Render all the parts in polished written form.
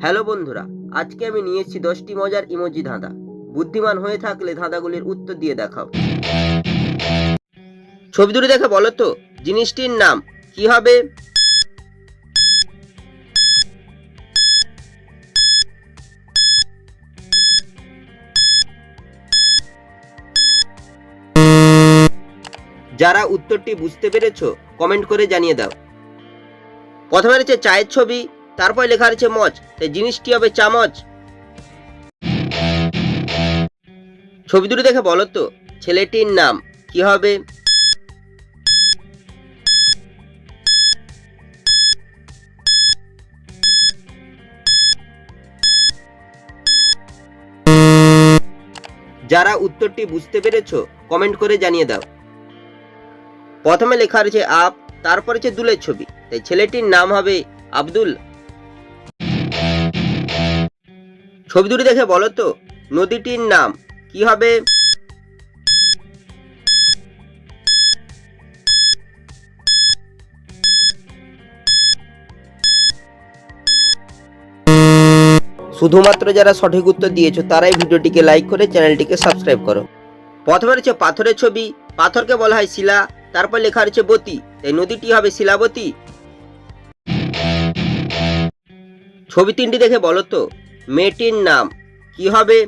Hello বন্ধুরা, আজকে আমি নিয়ে এসেছি 10টি মজার ইমোজি ধাঁধা। বুদ্ধিমান হয়ে থাকলে ধাঁধাগুলির উত্তর দিয়ে দেখাও। ছবি দুটি দেখে বলো তো জিনিসটির নাম কি হবে? যারা উত্তরটি বুঝতে পেরেছো কমেন্ট করে জানিয়ে দাও। প্রথমে রয়েছে চায়ের ছবি, তারপর লেখা রয়েছে মজ, তাই জিনিসটি হবে চামচ। ছবি দুটি দেখে বলো তো ছেলেটির নাম কি হবে? যারা উত্তরটি বুঝতে পেরেছো কমেন্ট করে জানিয়ে দাও। প্রথমে লেখা রয়েছে আপ, তারপর রয়েছে দুলের ছবি, তাই ছেলেটির নাম হবে আব্দুল। ছবি দুটি দেখে বলো তো নদীটির নাম কি হবে? শুধুমাত্র যারা সঠিক উত্তর দিয়েছো তারাই ভিডিওটিকে লাইক করে চ্যানেলটিকে সাবস্ক্রাইব করো। প্রথমে রয়েছে পাথরের ছবি, পাথরকে বলা হয় শিলা, তারপর লেখা রয়েছে বতী, তাই নদীটি হবে শিলাবতী। ছবি তিনটি দেখে বলো তো মেয়েটির নাম কি হবে?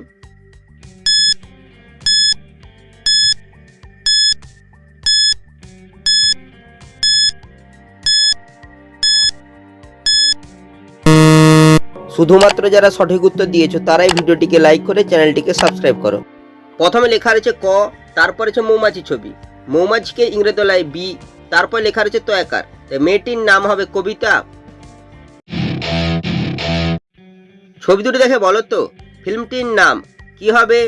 শুধুমাত্র যারা সঠিক উত্তর দিয়েছো তারাই ভিডিওটিকে লাইক করে চ্যানেলটিকে সাবস্ক্রাইব করো। প্রথমে লেখা রয়েছে ক, তারপর রয়েছে মৌমাছি ছবি, মৌমাছিকে ইংরেজি বলায় বি, তারপর লেখা রয়েছে তয়াকার, তাই মেয়েটির নাম হবে কবিতা। ছবি দুটি দেখে বলো তো ফিল্মটির নাম কি হবে?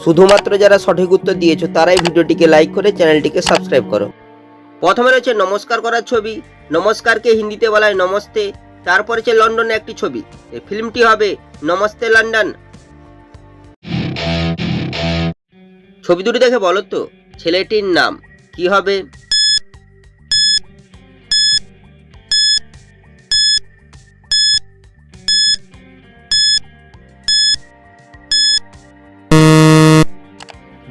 শুধুমাত্র যারা সঠিক উত্তর দিয়েছো তারাই ভিডিওটিকে লাইক করে চ্যানেলটিকে সাবস্ক্রাইব করো। প্রথমে রয়েছে নমস্কার করার ছবি, নমস্কারকে হিন্দিতে বলা হয় নমস্তে, তারপর রয়েছে লন্ডনে একটি ছবি, এই ফিল্মটি হবে নমস্তে লন্ডন। ছবি দুটি দেখে বলো তো ছেলেটির নাম কি হবে?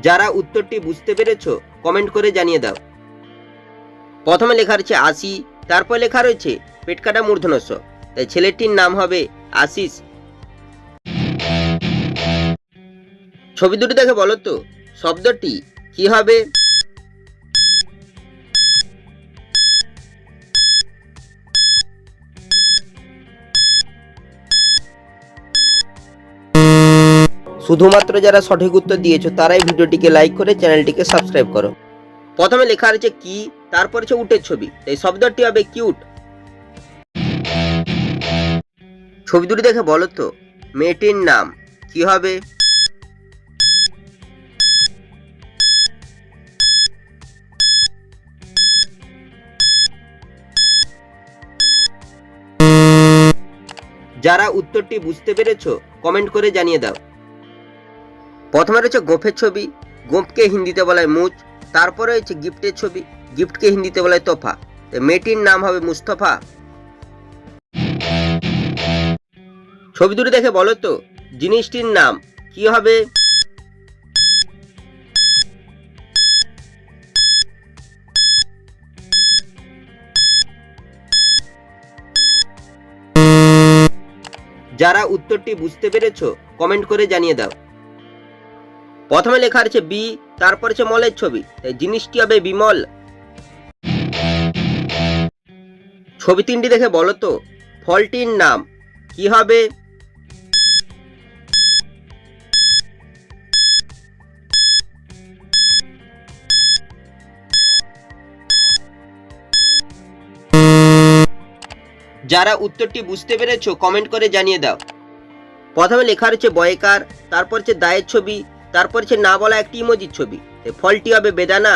যারা উত্তরটি বুঝতে পেরেছো কমেন্ট করে জানিয়ে দাও। প্রথমে লেখা রয়েছে আশি, তারপর লেখা রয়েছে পেট কাটা মূর্ধন্য ষ, তাই ছেলেটির নাম হবে আশিস। ছবি দুটি দেখে বলো তো শব্দটি কি হবে? শুধুমাত্র যারা সঠিক উত্তর দিয়েছো তারাই ভিডিওটিকে লাইক করে চ্যানেলটিকে সাবস্ক্রাইব করো। প্রথমে লেখা রয়েছে কি, তারপর হচ্ছে উটের ছবি, তাই শব্দটি হবে কিউট। ছবি দুটি দেখে বলো তো মেয়েটির নাম কি হবে? যারা উত্তরটি বুঝতে পেরেছো কমেন্ট করে জানিয়ে দাও। প্রথমে রয়েছে গোঁফের ছবি, গোঁফকে হিন্দিতে বলা হয় মুচ, তারপরে রয়েছে গিফটের ছবি, গিফটকে হিন্দিতে বলা হয় তোফা, মেয়েটির নাম হবে মুস্তফা। ছবি দুটি দেখে বলো তো জিনিসটির নাম কি হবে? যারা উত্তরটি বুঝতে পেরেছো কমেন্ট করে জানিয়ে দাও। প্রথমে লেখা রয়েছে বি, তারপর হচ্ছে মলের ছবি, তাই জিনিসটি হবে বিমল। ছবি তিনটি দেখে বলো তো ফলটির নাম কি হবে? যারা উত্তরটি বুঝতে পেরেছো কমেন্ট করে জানিয়ে দাও। প্রথমে লেখা রয়েছে বয়কার, তারপর হচ্ছে দায়ের ছবি, তারপর হচ্ছে না বলা একটি ইমোজির ছবি, ফলটি হবে বেদানা।